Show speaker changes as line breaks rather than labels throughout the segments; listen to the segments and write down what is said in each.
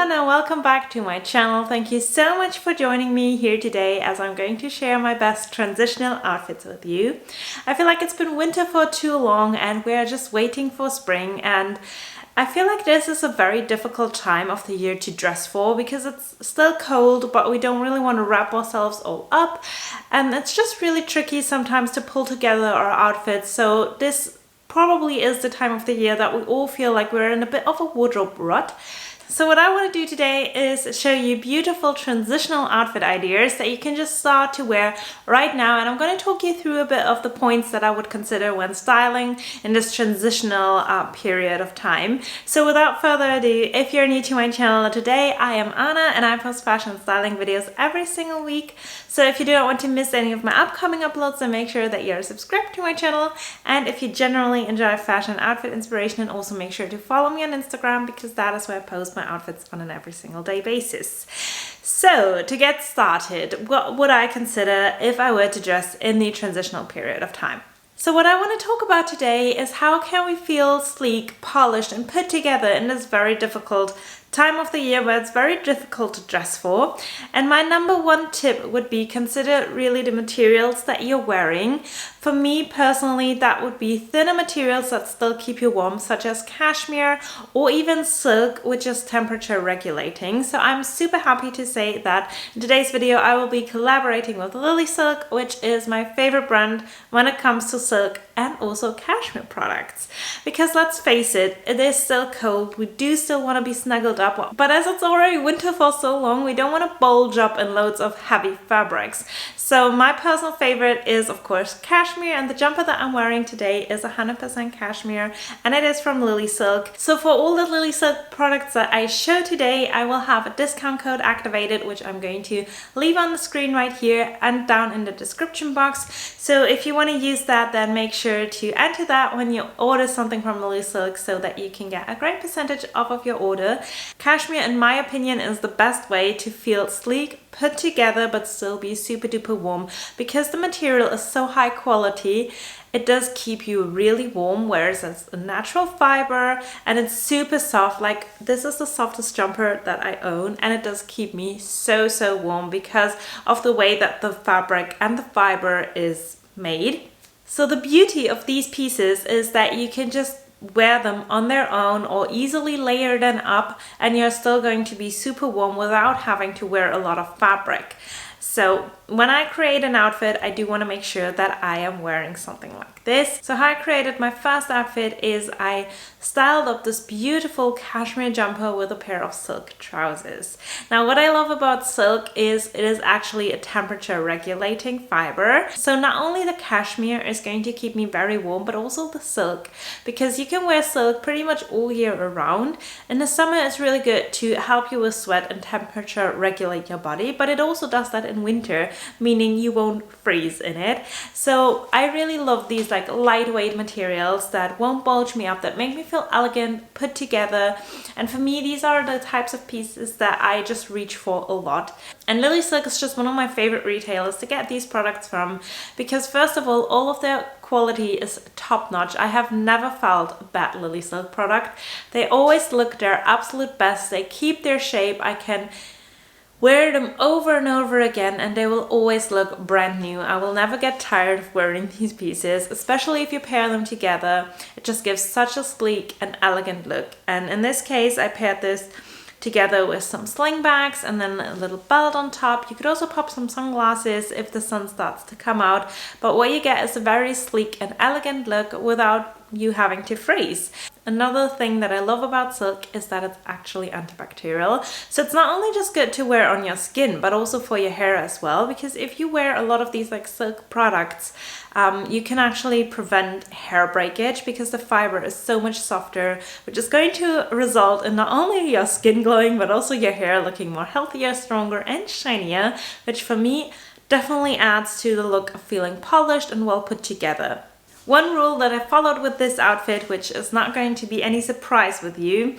everyone and welcome back to my channel. Thank you so much for joining me here today as I'm going to share my best transitional outfits with you. I feel like it's been winter for too long and we're just waiting for spring, and I feel like this is a very difficult time of the year to dress for because it's still cold, but we don't really want to wrap ourselves all up, and it's just really tricky sometimes to pull together our outfits. So this probably is the time of the year that we all feel like we're in a bit of a wardrobe rut. So what I want to do today is show you beautiful transitional outfit ideas that you can just start to wear right now, and I'm going to talk you through a bit of the points that I would consider when styling in this transitional period of time. So without further ado, if you're new to my channel today, I am Anna and I post fashion styling videos every single week. So if you do not want to miss any of my upcoming uploads, then make sure that you're subscribed to my channel. And if you generally enjoy fashion outfit inspiration, then also make sure to follow me on Instagram, because that is where I post my outfits on an every single day basis. So to get started, what would I consider if I were to dress in the transitional period of time? So what I want to talk about today is how can we feel sleek, polished and put together in this very difficult time of the year where it's very difficult to dress for. And my number one tip would be consider really the materials that you're wearing. For me personally, that would be thinner materials that still keep you warm, such as cashmere or even silk, which is temperature regulating. So I'm super happy to say that in today's video I will be collaborating with Lily Silk, which is my favorite brand when it comes to silk and also cashmere products. Because let's face it, it is still cold, we do still want to be snuggled up, but as it's already winter for so long, we don't want to bulge up in loads of heavy fabrics. So my personal favorite is of course cashmere, and the jumper that I'm wearing today is 100% cashmere and it is from Lily Silk. So for all the Lily Silk products that I show today, I will have a discount code activated, which I'm going to leave on the screen right here and down in the description box. So if you want to use that, then make sure to enter that when you order something from Lily Silk so that you can get a great percentage off of your order. Cashmere, in my opinion, is the best way to feel sleek, put together, but still be super duper warm, because the material is so high quality. It does keep you really warm, whereas it's a natural fiber and it's super soft. Like, this is the softest jumper that I own, and it does keep me so warm because of the way that the fabric and the fiber is made. So the beauty of these pieces is that you can just wear them on their own or easily layer them up, and you're still going to be super warm without having to wear a lot of fabric. So when I create an outfit, I do want to make sure that I am wearing something like this. So how I created my first outfit is I styled up this beautiful cashmere jumper with a pair of silk trousers. Now what I love about silk is it is actually a temperature regulating fiber. So not only the cashmere is going to keep me very warm, but also the silk, because you can wear silk pretty much all year around. In the summer it's really good to help you with sweat and temperature regulate your body, but it also does that in winter, meaning you won't freeze in it. So I really love these like lightweight materials that won't bulge me up, that make me feel elegant, put together. And for me, these are the types of pieces that I just reach for a lot. And Lily Silk is just one of my favorite retailers to get these products from, because first of all of their quality is top notch. I have never felt a bad Lily Silk product. They always look their absolute best. They keep their shape. I can wear them over and over again and they will always look brand new. I will never get tired of wearing these pieces, especially if you pair them together. It just gives such a sleek and elegant look. And in this case, I paired this together with some sling bags and then a little belt on top. You could also pop some sunglasses if the sun starts to come out, but what you get is a very sleek and elegant look without you having to freeze. Another thing that I love about silk is that it's actually antibacterial. So it's not only just good to wear on your skin, but also for your hair as well, because if you wear a lot of these like silk products, you can actually prevent hair breakage because the fiber is so much softer, which is going to result in not only your skin glowing, but also your hair looking more healthier, stronger and shinier, which for me definitely adds to the look of feeling polished and well put together. One rule that I followed with this outfit, which is not going to be any surprise with you,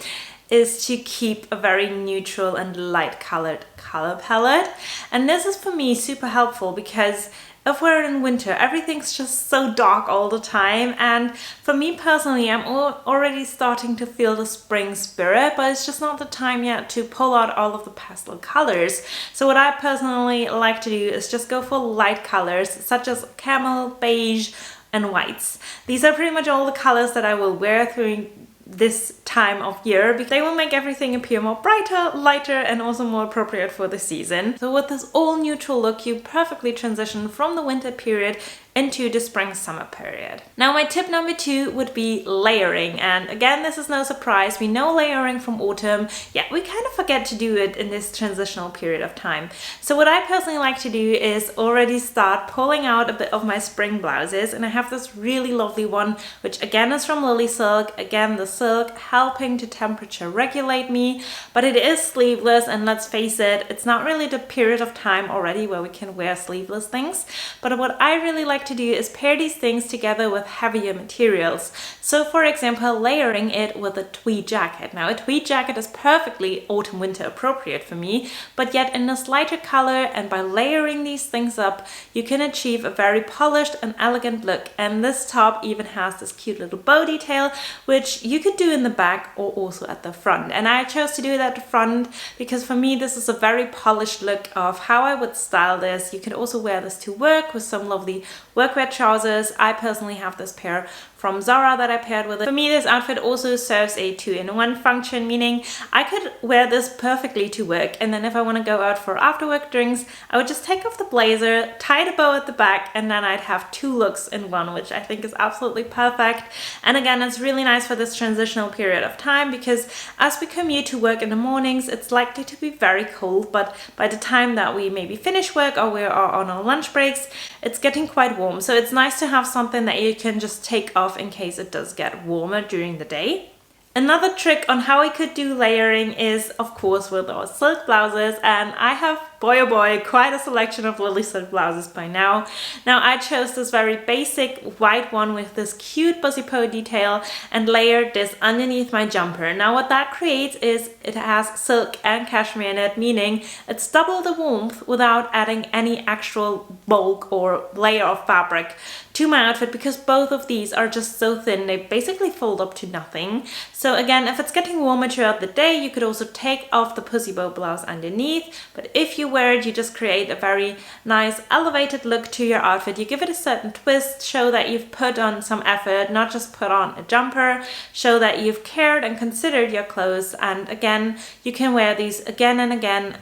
is to keep a very neutral and light colored color palette. And this is for me super helpful because if we're in winter, everything's just so dark all the time, and for me personally, I'm already starting to feel the spring spirit, but it's just not the time yet to pull out all of the pastel colors. So what I personally like to do is just go for light colors such as camel, beige, and whites. These are pretty much all the colors that I will wear through this time of year, because they will make everything appear more brighter, lighter, and also more appropriate for the season. So with this all neutral look, you perfectly transition from the winter period into the spring summer period. Now my tip number 2 would be layering, and again, this is no surprise, we know layering from autumn, yet we kind of forget to do it in this transitional period of time. So what I personally like to do is already start pulling out a bit of my spring blouses, and I have this really lovely one, which again is from Lily Silk. Again, the silk helping to temperature regulate me, but it is sleeveless, and let's face it, it's not really the period of time already where we can wear sleeveless things. But what I really like to do is pair these things together with heavier materials. So for example, layering it with a tweed jacket. Now a tweed jacket is perfectly autumn winter appropriate for me, but yet in this lighter color, and by layering these things up, you can achieve a very polished and elegant look. And this top even has this cute little bow detail, which you could do in the back or also at the front. And I chose to do it at the front because for me this is a very polished look of how I would style this. You can also wear this to work with some lovely workwear trousers. I personally have this pair from Zara that I paired with it. For me, this outfit also serves a 2-in-1 function, meaning I could wear this perfectly to work, and then if I want to go out for after work drinks, I would just take off the blazer, tie the bow at the back, and then I'd have 2 looks in one, which I think is absolutely perfect. And again, it's really nice for this transitional period of time, because as we commute to work in the mornings, it's likely to be very cold, but by the time that we maybe finish work or we are on our lunch breaks, it's getting quite warm. So it's nice to have something that you can just take off in case it does get warmer during the day. Another trick on how we could do layering is, of course, with our silk blouses, and I have, boy oh boy, quite a selection of Lily Silk blouses by now. Now I chose this very basic white one with this cute busy bow detail and layered this underneath my jumper. Now what that creates is it has silk and cashmere in it, meaning it's double the warmth without adding any actual bulk or layer of fabric to my outfit, because both of these are just so thin, they basically fold up to nothing. So again, if it's getting warmer throughout the day, you could also take off the pussy bow blouse underneath, but if you wear it, you just create a very nice elevated look to your outfit. You give it a certain twist, show that you've put on some effort, not just put on a jumper, show that you've cared and considered your clothes. And again, you can wear these again and again.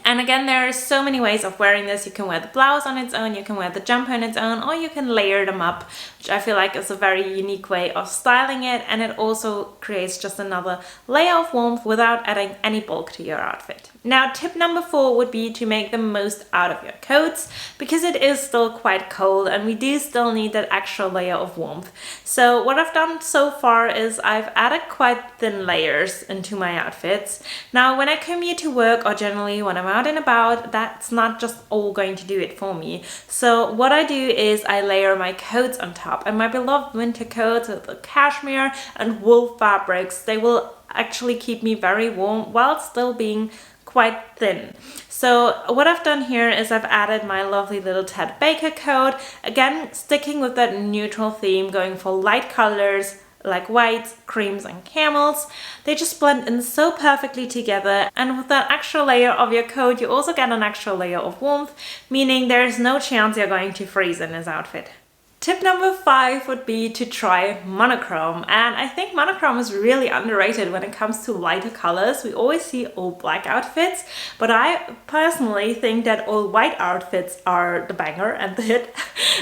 And again, there are so many ways of wearing this. You can wear the blouse on its own, you can wear the jumper on its own, or you can layer them up, which I feel like is a very unique way of styling it, and it also creates just another layer of warmth without adding any bulk to your outfit. Now, tip number 4 would be to make the most out of your coats, because it is still quite cold and we do still need that extra layer of warmth. So what I've done so far is I've added quite thin layers into my outfits. Now, when I commute to work or generally when I'm out and about, that's not just all going to do it for me. So what I do is I layer my coats on top, and my beloved winter coats with the cashmere and wool fabrics, they will actually keep me very warm while still being quite thin. So what I've done here is I've added my lovely little Tabby Bag coat, again sticking with that neutral theme, going for light colors like whites, creams, and camels. They just blend in so perfectly together, and with that extra layer of your coat, you also get an extra layer of warmth, meaning there is no chance you're going to freeze in this outfit. Tip number 5 would be to try monochrome, and I think monochrome is really underrated when it comes to lighter colors. We always see all black outfits, but I personally think that all white outfits are the banger and the hit.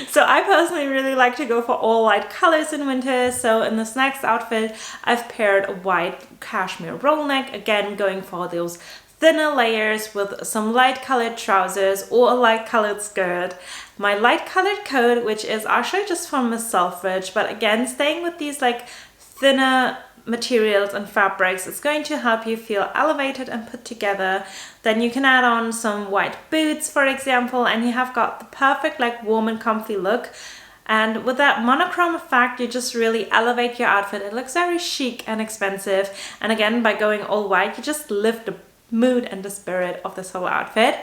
So I personally really like to go for all white colors in winter. So in this next outfit, I've paired a white cashmere roll neck, again going for those thinner layers with some light colored trousers or a light colored skirt. My light colored coat, which is actually just from Miss Selfridge, but again staying with these like thinner materials and fabrics, it's going to help you feel elevated and put together. Then you can add on some white boots, for example, and you have got the perfect like warm and comfy look. And with that monochrome effect, you just really elevate your outfit. It looks very chic and expensive, and again by going all white, you just lift the mood and the spirit of this whole outfit.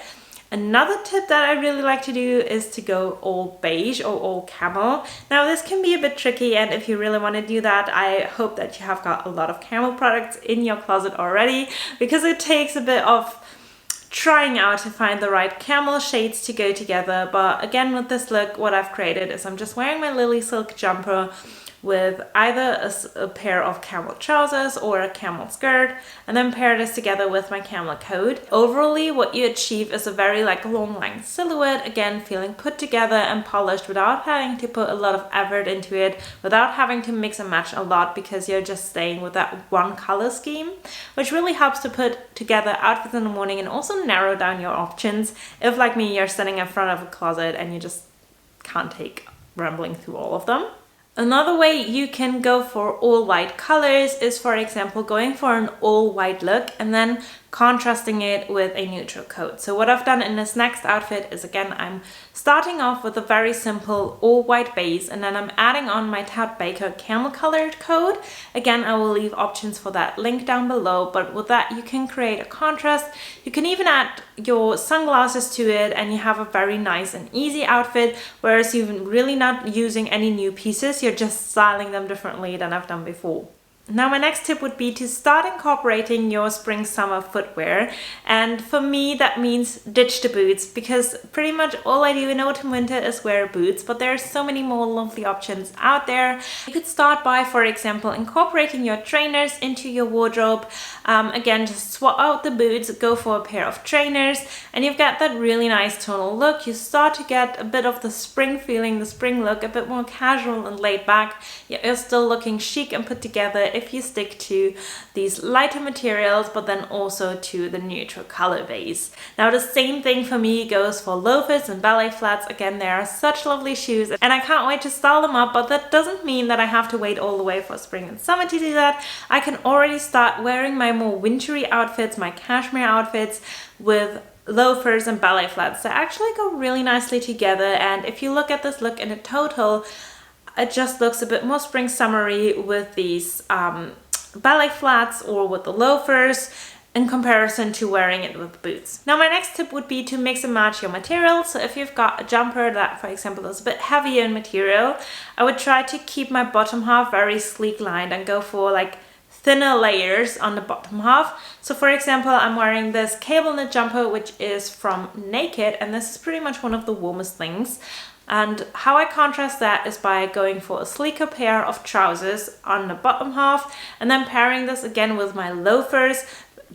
Another tip that I really like to do is to go all beige or all camel. Now this can be a bit tricky, and if you really want to do that, I hope that you have got a lot of camel products in your closet already, because it takes a bit of trying out to find the right camel shades to go together. But again, with this look, what I've created is I'm just wearing my lily silk jumper with either a pair of camel trousers or a camel skirt, and then pair this together with my camel coat. Overally, what you achieve is a very like long line silhouette, again feeling put together and polished without having to put a lot of effort into it, without having to mix and match a lot, because you're just staying with that one color scheme, which really helps to put together outfits in the morning and also narrow down your options if, like me, you're standing in front of a closet and you just can't take rambling through all of them. Another way you can go for all white colors is, for example, going for an all white look and then contrasting it with a neutral coat. So what I've done in this next outfit is, again, I'm starting off with a very simple all white base, and then I'm adding on my Tabby Bag camel colored coat. Again, I will leave options for that link down below, but with that you can create a contrast. You can even add your sunglasses to it and you have a very nice and easy outfit, whereas you're really not using any new pieces, you're just styling them differently than I've done before. Now my next tip would be to start incorporating your spring-summer footwear, and for me that means ditch the boots, because pretty much all I do in autumn-winter is wear boots, but there are so many more lovely options out there. You could start by, for example, incorporating your trainers into your wardrobe. Again, just swap out the boots, go for a pair of trainers, and you've got that really nice tonal look. You start to get a bit of the spring feeling, the spring look, a bit more casual and laid back. You're still looking chic and put together if you stick to these lighter materials, but then also to the neutral color base. Now the same thing for me goes for loafers and ballet flats. Again, they are such lovely shoes and I can't wait to style them up, but that doesn't mean that I have to wait all the way for spring and summer to do that. I can already start wearing my more wintry outfits, my cashmere outfits, with loafers and ballet flats. They actually go really nicely together, and if you look at this look in a total, it just looks a bit more spring summery with these ballet flats or with the loafers in comparison to wearing it with boots. Now my next tip would be to mix and match your material. So if you've got a jumper that, for example, is a bit heavier in material, I would try to keep my bottom half very sleek lined and go for like thinner layers on the bottom half. So for example, I'm wearing this cable knit jumper, which is from Naked, and this is pretty much one of the warmest things. And how I contrast that is by going for a sleeker pair of trousers on the bottom half, and then pairing this again with my loafers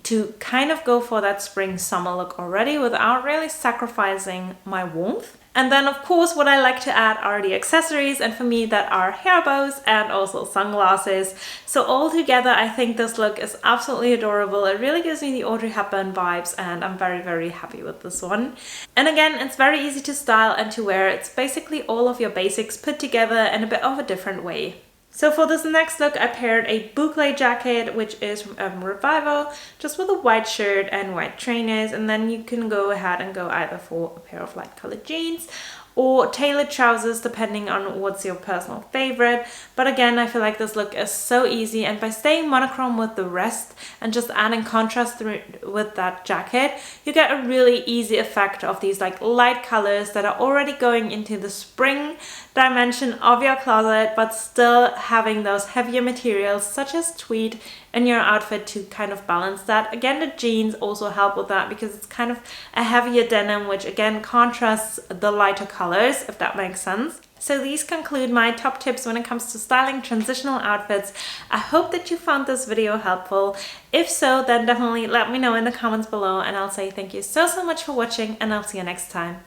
to kind of go for that spring summer look already without really sacrificing my warmth. And then of course what I like to add are the accessories, and for me that are hair bows and also sunglasses. So all together I think this look is absolutely adorable. It really gives me the Audrey Hepburn vibes, and I'm very happy with this one. And again, it's very easy to style and to wear. It's basically all of your basics put together in a bit of a different way. So for this next look, I paired a boucle jacket, which is from Revival, just with a white shirt and white trainers, and then you can go ahead and go either for a pair of light colored jeans or tailored trousers, depending on what's your personal favorite. But again, I feel like this look is so easy, and by staying monochrome with the rest and just adding contrast with that jacket, you get a really easy effect of these like light colors that are already going into the spring dimension of your closet, but still having those heavier materials such as tweed in your outfit to kind of balance that. Again, the jeans also help with that because it's kind of a heavier denim, which again contrasts the lighter colors, if that makes sense. So these conclude my top tips when it comes to styling transitional outfits. I hope that you found this video helpful. If so, then definitely let me know in the comments below, and I'll say thank you so much for watching, and I'll see you next time.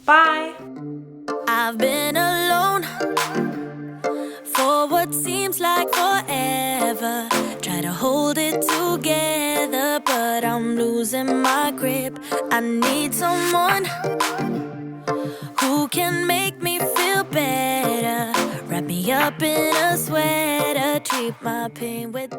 Bye!
I've been alone for what seems like forever. Try to hold it together, but I'm losing my grip. I need someone who can make me feel better. Wrap me up in a sweater, treat my pain with the